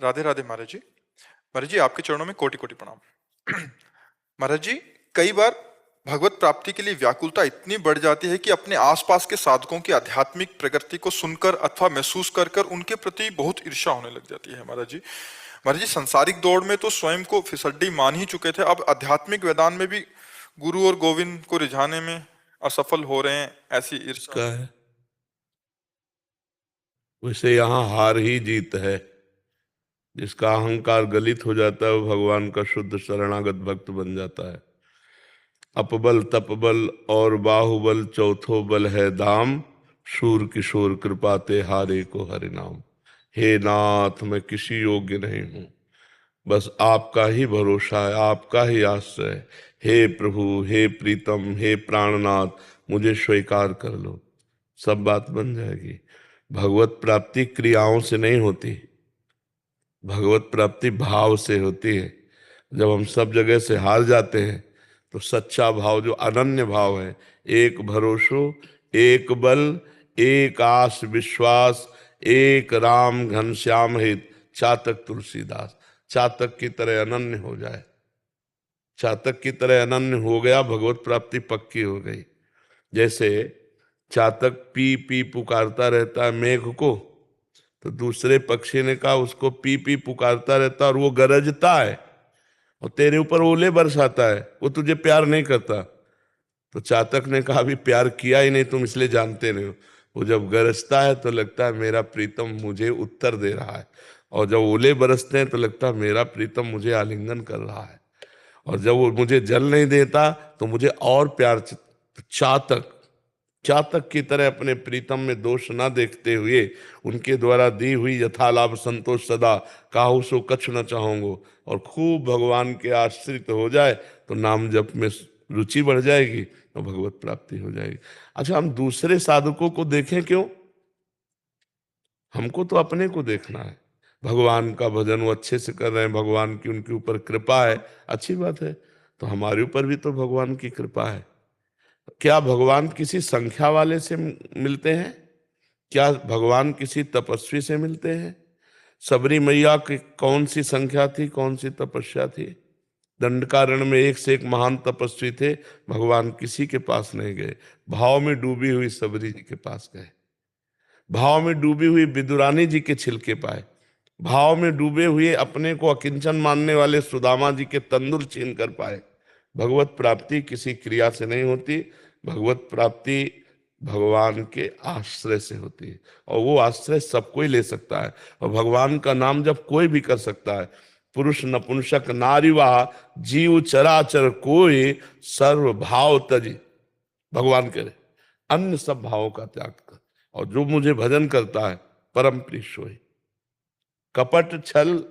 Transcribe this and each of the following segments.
राधे राधे महाराज जी। महाराज जी, आपके चरणों में कोटि कोटि प्रणाम। महाराज जी, कई बार भगवत प्राप्ति के लिए व्याकुलता इतनी बढ़ जाती है कि अपने आसपास के साधकों की आध्यात्मिक प्रगति को सुनकर अथवा महसूस कर कर उनके प्रति बहुत ईर्ष्या होने लग जाती है। महाराज जी, सांसारिक दौड़ में तो स्वयं को फिसड्डी मान ही चुके थे, अब आध्यात्मिक मैदान में भी गुरु और गोविंद को रिझाने में असफल हो रहे हैं, ऐसी ईर्ष्या का है। वैसे यहाँ हार ही जीत है। जिसका अहंकार गलित हो जाता है वो भगवान का शुद्ध शरणागत भक्त बन जाता है। अपबल तपबल और बाहुबल चौथो बल है धाम, शूर किशोर कृपाते हारे को हरि नाम। हे नाथ, मैं किसी योग्य नहीं हूं, बस आपका ही भरोसा है, आपका ही आश्रय है। हे प्रभु, हे प्रीतम, हे प्राणनाथ, मुझे स्वीकार कर लो, सब बात बन जाएगी। भगवत प्राप्ति क्रियाओं से नहीं होती, भगवत प्राप्ति भाव से होती है। जब हम सब जगह से हार जाते हैं तो सच्चा भाव, जो अनन्य भाव है, एक भरोसो, एक बल, एक आस विश्वास, एक राम घनश्याम हित, चातक तुलसीदास, चातक की तरह अनन्य हो जाए। चातक की तरह अनन्य हो गया, भगवत प्राप्ति पक्की हो गई। जैसे चातक पी पी पुकारता रहता है मेघ को, तो दूसरे पक्षी ने कहा उसको पी पी पुकारता रहता और वो गरजता है और तेरे ऊपर ओले बरसाता है, वो तुझे प्यार नहीं करता। तो चातक ने कहा अभी प्यार किया ही नहीं, तुम इसलिए जानते नहीं हो। वो जब गरजता है तो लगता है मेरा प्रीतम मुझे उत्तर दे रहा है, और जब ओले बरसते हैं तो लगता है मेरा प्रीतम मुझे आलिंगन कर रहा है, और जब वो मुझे जल नहीं देता तो मुझे और प्यार। चातक चातक की तरह अपने प्रीतम में दोष न देखते हुए उनके द्वारा दी हुई यथालाभ संतोष सदा, काहू सो कछु न चाहूंगो, और खूब भगवान के आश्रित हो जाए तो नाम जप में रुचि बढ़ जाएगी और भगवत प्राप्ति हो जाएगी। अच्छा, हम दूसरे साधकों को देखें क्यों? हमको तो अपने को देखना है। भगवान का भजन वो अच्छे से कर रहे हैं, भगवान की उनके ऊपर कृपा है, अच्छी बात है। तो हमारे ऊपर भी तो भगवान की कृपा है। क्या भगवान किसी संख्या वाले से मिलते हैं? क्या भगवान किसी तपस्वी से मिलते हैं? सबरी मैया की कौन सी संख्या थी, कौन सी तपस्या थी? दंडकारण्य में एक से एक महान तपस्वी थे, भगवान किसी के पास नहीं गए। भाव में डूबी हुई सबरी जी के पास गए, भाव में डूबी हुई विदुरानी जी के छिलके पाए, भाव में डूबे हुए अपने को अकिंचन मानने वाले सुदामा जी के तंदुर छीन कर पाए। भगवत प्राप्ति किसी क्रिया से नहीं होती, भगवत प्राप्ति भगवान के आश्रय से होती है, और वो आश्रय सब कोई ले सकता है, और भगवान का नाम जब कोई भी कर सकता है। पुरुष नपुंसक नारीवाह जीव चराचर कोई, सर्व भाव तजी, भगवान करे, अन्य सब भावों का त्याग कर, और जो मुझे भजन करता है परम प्रिय सोई। कपट छल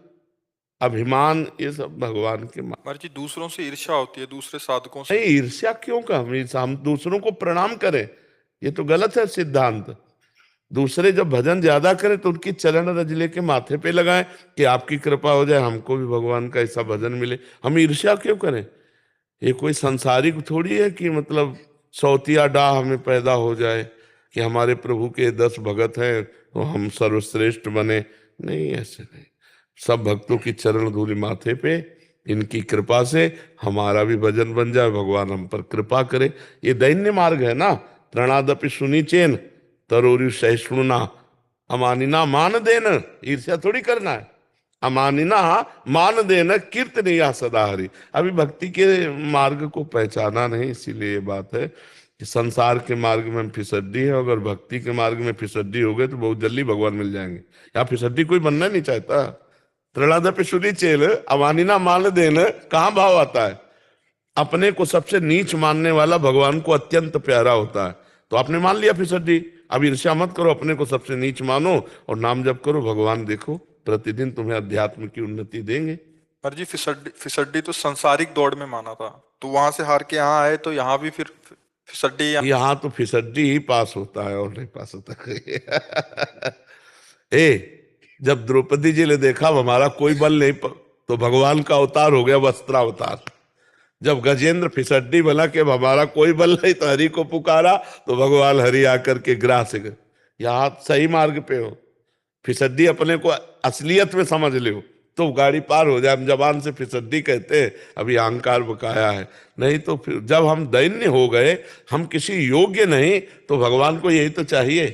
अभिमान ये सब भगवान के महाराज जी, दूसरों से ईर्ष्या होती है, दूसरे साधकों से। नहीं, ईर्ष्या क्यों का? हम दूसरों को प्रणाम करें, ये तो गलत है सिद्धांत। दूसरे जब भजन ज्यादा करें तो उनकी चरण रज लेके माथे पे लगाएं कि आपकी कृपा हो जाए, हमको भी भगवान का ऐसा भजन मिले। हम ईर्ष्या क्यों करें? ये कोई सांसारिक थोड़ी है कि मतलब सौतिया डाह हमें पैदा हो जाए कि हमारे प्रभु के 10 भगत हैं तो हम सर्वश्रेष्ठ बने। नहीं, ऐसे नहीं। सब भक्तों की चरण धूलि माथे पे, इनकी कृपा से हमारा भी भजन बन जाए, भगवान हम पर कृपा करे। ये दैन्य मार्ग है ना। प्रणादपि सुनीचेन तरोरु सहिष्णुना, अमानिना मान देन, ईर्ष्या थोड़ी करना है। अमानिना मान देना कीर्तन या सदा हरि। अभी भक्ति के मार्ग को पहचाना नहीं, इसीलिए ये बात है कि संसार के मार्ग में फिसड्डी है, अगर भक्ति के मार्ग में फिसड्डी हो गए तो बहुत जल्दी भगवान मिल जाएंगे। यहाँ फिसड्डी कोई बनना नहीं चाहता। प्रहलाद सुनी चेल अमानिना मान देना, कहाँ भाव आता है? अपने को सबसे नीच मानने वाला भगवान को अत्यंत प्यारा होता है। तो आपने मान लिया फिसड्डी, अब ईर्ष्या मत करो, अपने को सबसे नीच मानो और नाम जप करो। भगवान देखो प्रतिदिन तुम्हें अध्यात्म की उन्नति देंगे। महाराज जी, फिसड्डी तो संसारिक दौड़ में माना था, तो वहां से हार के यहाँ आए, तो यहाँ भी फिर फिसड्डी यहाँ तो फिसड्डी ही पास होता है और नहीं पास होता ए, जब द्रौपदी जी ने देखा हमारा कोई बल नहीं तो भगवान का अवतार हो गया वस्त्रावतार। जब गजेंद्र फिसड्डी बना के हमारा कोई बल नहीं तो हरि को पुकारा तो भगवान हरि आकर के ग्राह से गए। यहाँ सही मार्ग पे हो। फिसड्डी अपने को असलियत में समझ लो तो गाड़ी पार हो जाए। हम जबान से फिसड्डी कहते हैं, अभी अहंकार बकाया है। नहीं तो फिर जब हम दैन्य हो गए, हम किसी योग्य नहीं, तो भगवान को यही तो चाहिए